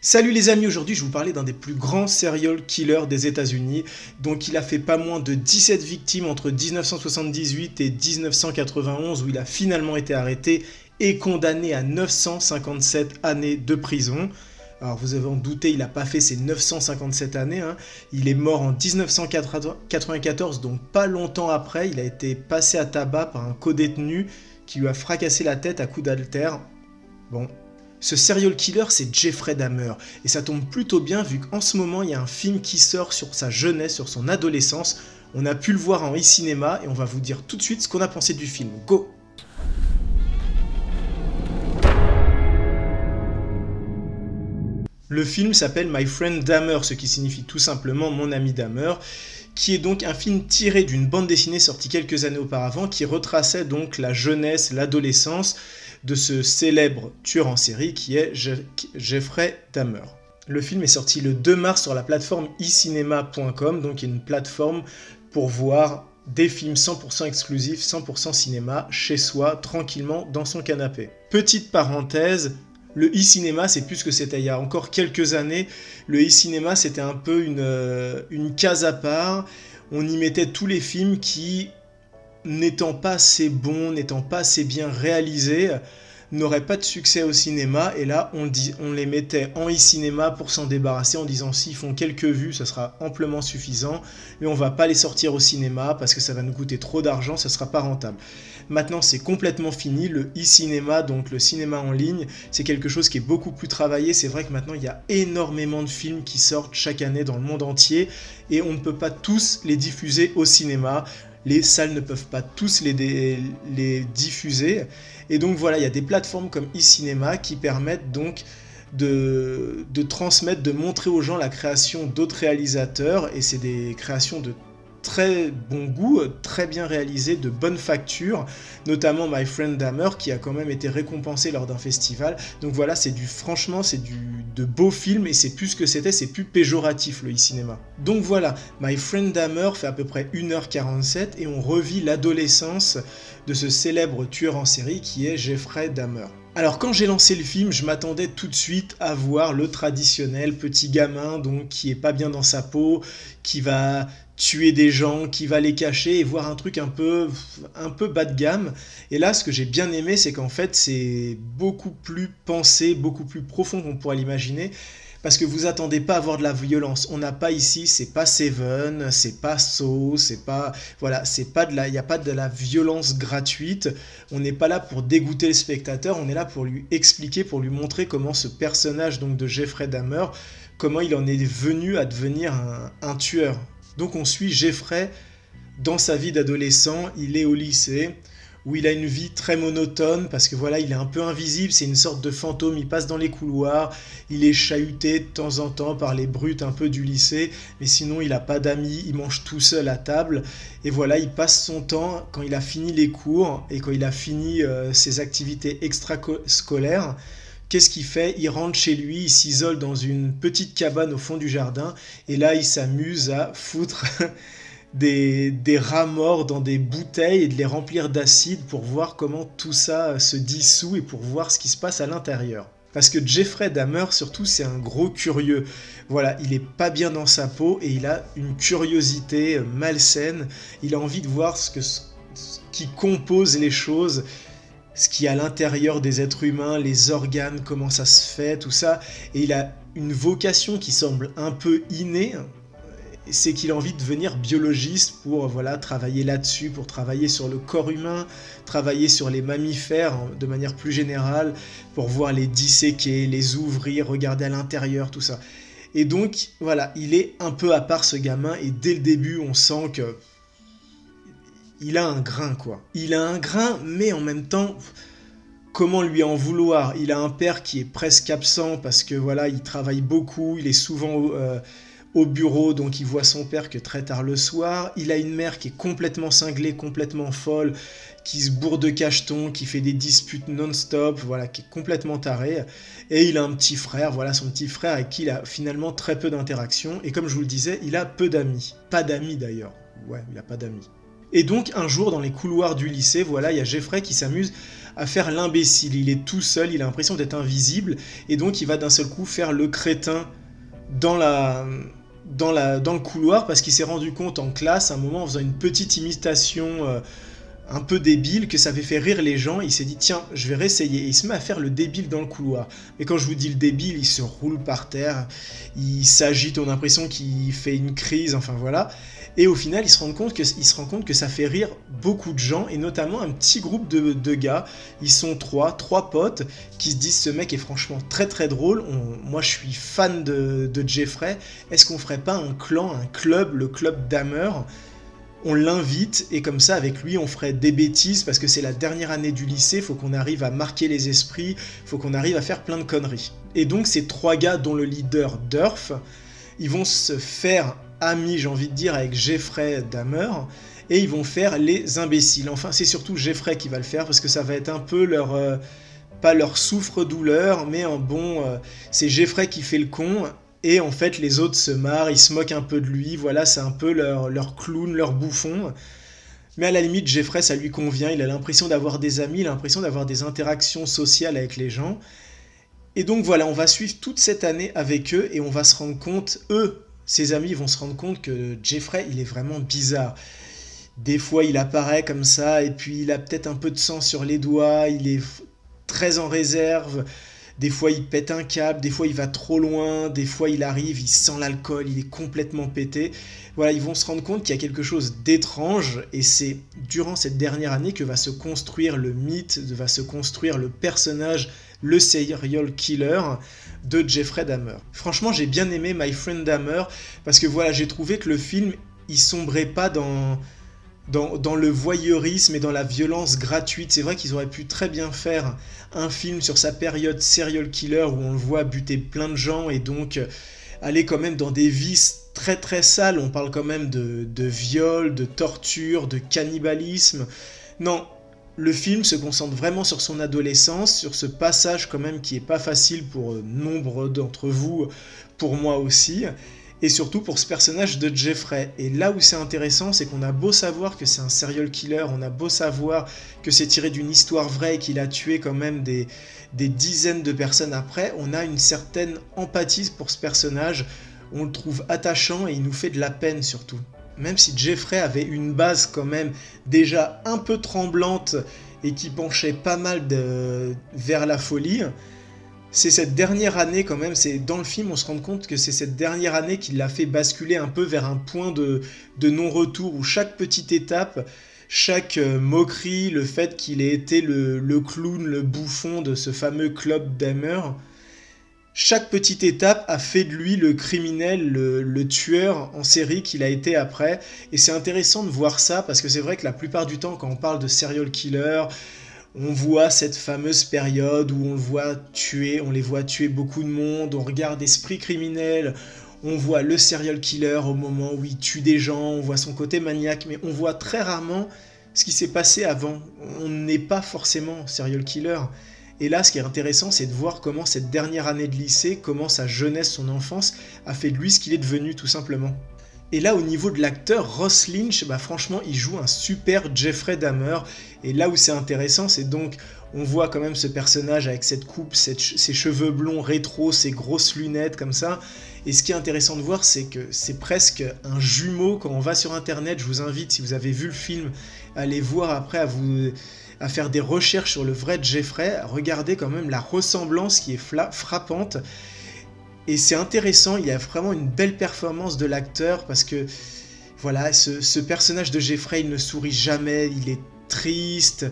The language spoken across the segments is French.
Salut les amis, aujourd'hui je vais vous parler d'un des plus grands serial killers des États-Unis. Donc il a fait pas moins de 17 victimes entre 1978 et 1991 où il a finalement été arrêté et condamné à 957 années de prison. Alors vous avez en douté, il n'a pas fait ces 957 années, hein. Il est mort en 1994, donc pas longtemps après. Il a été passé à tabac par un codétenu qui lui a fracassé la tête à coups d'haltère. Bon. Ce serial killer, c'est Jeffrey Dahmer, et ça tombe plutôt bien vu qu'en ce moment, il y a un film qui sort sur sa jeunesse, sur son adolescence. On a pu le voir en e-cinéma, et on va vous dire tout de suite ce qu'on a pensé du film. Go! Le film s'appelle My Friend Dahmer, ce qui signifie tout simplement Mon ami Dahmer, qui est donc un film tiré d'une bande dessinée sortie quelques années auparavant, qui retraçait donc la jeunesse, l'adolescence de ce célèbre tueur en série qui est Jeffrey Dahmer. Le film est sorti le 2 mars sur la plateforme eCinema.com, donc une plateforme pour voir des films 100% exclusifs, 100% cinéma, chez soi, tranquillement, dans son canapé. Petite parenthèse, le e-cinéma, c'est plus ce que c'était il y a encore quelques années. Le e-cinéma, c'était un peu une case à part. On y mettait tous les films qui, n'étant pas assez bons, n'étant pas assez bien réalisés, n'auraient pas de succès au cinéma. Et là, on les mettait en e-cinéma pour s'en débarrasser en disant s'ils font quelques vues, ça sera amplement suffisant. Mais on va pas les sortir au cinéma parce que ça va nous coûter trop d'argent, ça sera pas rentable. Maintenant, c'est complètement fini. Le e-cinéma, donc le cinéma en ligne, c'est quelque chose qui est beaucoup plus travaillé. C'est vrai que maintenant, il y a énormément de films qui sortent chaque année dans le monde entier et on ne peut pas tous les diffuser au cinéma. Les salles ne peuvent pas tous les diffuser. Et donc voilà, il y a des plateformes comme eCinema qui permettent donc de transmettre, de montrer aux gens la création d'autres réalisateurs. Et c'est des créations de très bon goût, très bien réalisé, de bonne facture, notamment My Friend Dahmer qui a quand même été récompensé lors d'un festival. Donc voilà, franchement, c'est de beaux films et c'est plus ce que c'était, c'est plus péjoratif le e-cinéma. Donc voilà, My Friend Dahmer fait à peu près 1h47 et on revit l'adolescence de ce célèbre tueur en série qui est Jeffrey Dahmer. Alors quand j'ai lancé le film, je m'attendais tout de suite à voir le traditionnel petit gamin donc qui est pas bien dans sa peau, qui va tuer des gens, qui va les cacher et voir un truc un peu bas de gamme. Et là, ce que j'ai bien aimé, c'est qu'en fait, c'est beaucoup plus pensé, beaucoup plus profond qu'on pourrait l'imaginer. Parce que vous attendez pas à voir de la violence. On n'a pas ici, c'est pas Seven, c'est pas Saw, c'est pas, voilà, il n'y a pas de la violence gratuite. On n'est pas là pour dégoûter le spectateur, on est là pour lui expliquer, pour lui montrer comment ce personnage donc de Jeffrey Dahmer, comment il en est venu à devenir un tueur. Donc on suit Jeffrey dans sa vie d'adolescent, il est au lycée, où il a une vie très monotone, parce que voilà, il est un peu invisible, c'est une sorte de fantôme, il passe dans les couloirs, il est chahuté de temps en temps par les brutes un peu du lycée, mais sinon il n'a pas d'amis, il mange tout seul à table, et voilà, il passe son temps, quand il a fini les cours, et quand il a fini ses activités extrascolaires, qu'est-ce qu'il fait? Il rentre chez lui, il s'isole dans une petite cabane au fond du jardin, et là il s'amuse à foutre des rats morts dans des bouteilles et de les remplir d'acide pour voir comment tout ça se dissout et pour voir ce qui se passe à l'intérieur. Parce que Jeffrey Dahmer, surtout, c'est un gros curieux. Voilà, il est pas bien dans sa peau et il a une curiosité malsaine. Il a envie de voir ce qui compose les choses, ce qui est à l'intérieur des êtres humains, les organes, comment ça se fait, tout ça. Et il a une vocation qui semble un peu innée, c'est qu'il a envie de devenir biologiste pour voilà, travailler là-dessus, pour travailler sur le corps humain, travailler sur les mammifères de manière plus générale, pour voir les disséquer, les ouvrir, regarder à l'intérieur, tout ça. Et donc, voilà, il est un peu à part ce gamin, et dès le début, on sent que il a un grain, quoi. Il a un grain, mais en même temps, comment lui en vouloir? Il a un père qui est presque absent, parce que voilà, il travaille beaucoup, il est souvent au bureau, donc il voit son père que très tard le soir. Il a une mère qui est complètement cinglée, complètement folle, qui se bourre de cachetons, qui fait des disputes non-stop, voilà, qui est complètement tarée. Et il a un petit frère, voilà, son petit frère avec qui il a finalement très peu d'interactions. Et comme je vous le disais, il a peu d'amis. Pas d'amis d'ailleurs. Ouais, il a pas d'amis. Et donc un jour dans les couloirs du lycée, voilà, il y a Jeffrey qui s'amuse à faire l'imbécile. Il est tout seul, il a l'impression d'être invisible, et donc il va d'un seul coup faire le crétin dans le couloir, parce qu'il s'est rendu compte en classe, à un moment, en faisant une petite imitation un peu débile, que ça avait fait rire les gens. Il s'est dit, tiens, je vais réessayer. Et il se met à faire le débile dans le couloir. Mais quand je vous dis le débile, il se roule par terre, il s'agite, on a l'impression qu'il fait une crise, enfin voilà. Et au final, il se rend compte que ça fait rire beaucoup de gens, et notamment un petit groupe de gars. Ils sont trois potes, qui se disent, ce mec est franchement très très drôle, moi je suis fan de Jeffrey, est-ce qu'on ferait pas un clan, un club, le club Dahmer? On l'invite, et comme ça, avec lui, on ferait des bêtises, parce que c'est la dernière année du lycée, faut qu'on arrive à marquer les esprits, faut qu'on arrive à faire plein de conneries. Et donc, ces 3 gars, dont le leader Durf, ils vont se faire amis, j'ai envie de dire, avec Jeffrey Dahmer, et ils vont faire les imbéciles. Enfin, c'est surtout Jeffrey qui va le faire, parce que ça va être un peu leur... pas leur souffre-douleur, mais un bon... c'est Jeffrey qui fait le con, et en fait, les autres se marrent, ils se moquent un peu de lui, voilà, c'est un peu leur clown, leur bouffon. Mais à la limite, Jeffrey, ça lui convient, il a l'impression d'avoir des amis, il a l'impression d'avoir des interactions sociales avec les gens. Et donc voilà, on va suivre toute cette année avec eux, et on va se rendre compte, ses amis vont se rendre compte que Jeffrey, il est vraiment bizarre. Des fois, il apparaît comme ça, et puis il a peut-être un peu de sang sur les doigts, il est très en réserve. Des fois, il pète un câble, des fois, il va trop loin, des fois, il arrive, il sent l'alcool, il est complètement pété. Voilà, ils vont se rendre compte qu'il y a quelque chose d'étrange, et c'est durant cette dernière année que va se construire le mythe, va se construire le personnage, le serial killer de Jeffrey Dahmer. Franchement, j'ai bien aimé My Friend Dahmer, parce que voilà, j'ai trouvé que le film, il sombrait pas dans le voyeurisme et dans la violence gratuite. C'est vrai qu'ils auraient pu très bien faire un film sur sa période serial killer, où on le voit buter plein de gens, et donc aller quand même dans des vices très très sales. On parle quand même de viol, de torture, de cannibalisme. Non, le film se concentre vraiment sur son adolescence, sur ce passage quand même qui est pas facile pour nombre d'entre vous, pour moi aussi, et surtout pour ce personnage de Jeffrey. Et là où c'est intéressant, c'est qu'on a beau savoir que c'est un serial killer, on a beau savoir que c'est tiré d'une histoire vraie et qu'il a tué quand même des dizaines de personnes après, on a une certaine empathie pour ce personnage, on le trouve attachant, et il nous fait de la peine surtout. Même si Jeffrey avait une base quand même déjà un peu tremblante et qui penchait pas mal vers la folie, c'est cette dernière année quand même, c'est dans le film on se rend compte que c'est cette dernière année qui l'a fait basculer un peu vers un point de non-retour, où chaque petite étape, chaque moquerie, le fait qu'il ait été le clown, le bouffon de ce fameux club Dahmer, chaque petite étape a fait de lui le criminel, le tueur en série qu'il a été après. Et c'est intéressant de voir ça, parce que c'est vrai que la plupart du temps, quand on parle de serial killer, on voit cette fameuse période où on les voit tuer beaucoup de monde, on regarde Esprit criminel, on voit le serial killer au moment où il tue des gens, on voit son côté maniaque, mais on voit très rarement ce qui s'est passé avant. On n'est pas forcément serial killer. Et là, ce qui est intéressant, c'est de voir comment cette dernière année de lycée, comment sa jeunesse, son enfance, a fait de lui ce qu'il est devenu, tout simplement. Et là, au niveau de l'acteur, Ross Lynch, franchement, il joue un super Jeffrey Dahmer. Et là où c'est intéressant, c'est donc, on voit quand même ce personnage avec cette coupe, ses cheveux blonds rétro, ses grosses lunettes comme ça. Et ce qui est intéressant de voir, c'est que c'est presque un jumeau. Quand on va sur Internet, je vous invite, si vous avez vu le film, à aller voir après, à faire des recherches sur le vrai Jeffrey, regardez quand même la ressemblance qui est frappante. Et c'est intéressant, il y a vraiment une belle performance de l'acteur, parce que voilà, ce personnage de Jeffrey, il ne sourit jamais, il est triste,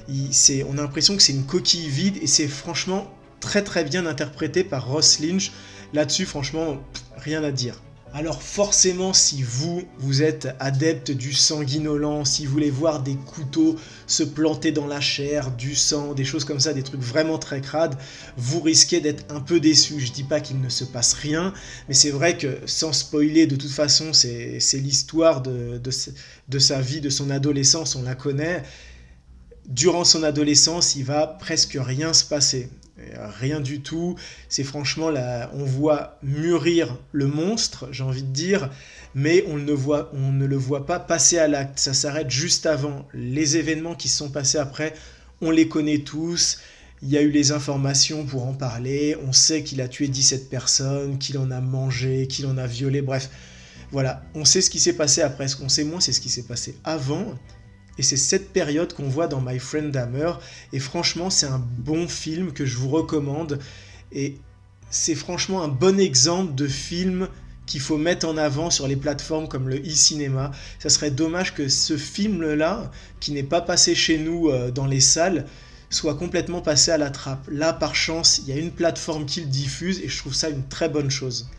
on a l'impression que c'est une coquille vide, et c'est franchement très très bien interprété par Ross Lynch. Là-dessus, franchement, rien à dire. Alors forcément, si vous êtes adepte du sanguinolent, si vous voulez voir des couteaux se planter dans la chair, du sang, des choses comme ça, des trucs vraiment très crades, vous risquez d'être un peu déçu. Je dis pas qu'il ne se passe rien, mais c'est vrai que, sans spoiler, de toute façon, c'est l'histoire de sa vie, de son adolescence, on la connaît. Durant son adolescence, il va presque rien se passer. Rien du tout, c'est franchement là, on voit mûrir le monstre, j'ai envie de dire, mais on ne le voit pas passer à l'acte, ça s'arrête juste avant. Les événements qui se sont passés après, on les connaît tous, il y a eu les informations pour en parler, on sait qu'il a tué 17 personnes, qu'il en a mangé, qu'il en a violé, bref, voilà, on sait ce qui s'est passé après, ce qu'on sait moins c'est ce qui s'est passé avant. Et c'est cette période qu'on voit dans My Friend Dahmer. Et franchement, c'est un bon film que je vous recommande. Et c'est franchement un bon exemple de film qu'il faut mettre en avant sur les plateformes comme le e-cinéma. Ça serait dommage que ce film-là, qui n'est pas passé chez nous dans les salles, soit complètement passé à la trappe. Là, par chance, il y a une plateforme qui le diffuse et je trouve ça une très bonne chose.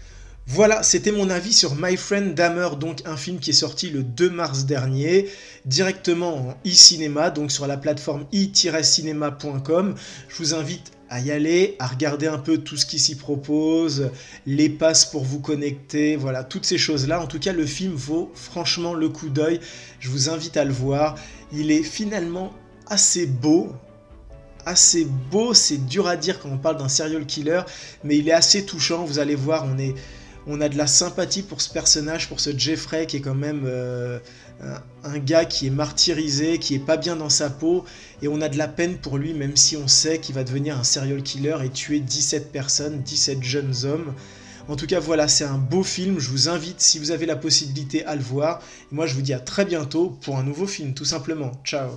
Voilà, c'était mon avis sur My Friend Dahmer, donc un film qui est sorti le 2 mars dernier, directement en e-cinéma, donc sur la plateforme i-cinéma.com. Je vous invite à y aller, à regarder un peu tout ce qui s'y propose, les passes pour vous connecter, voilà, toutes ces choses-là. En tout cas, le film vaut franchement le coup d'œil. Je vous invite à le voir. Il est finalement assez beau, c'est dur à dire quand on parle d'un serial killer, mais il est assez touchant, vous allez voir, on a de la sympathie pour ce personnage, pour ce Jeffrey qui est quand même un gars qui est martyrisé, qui est pas bien dans sa peau, et on a de la peine pour lui, même si on sait qu'il va devenir un serial killer et tuer 17 personnes, 17 jeunes hommes. En tout cas, voilà, c'est un beau film, je vous invite, si vous avez la possibilité, à le voir. Et moi, je vous dis à très bientôt pour un nouveau film, tout simplement. Ciao!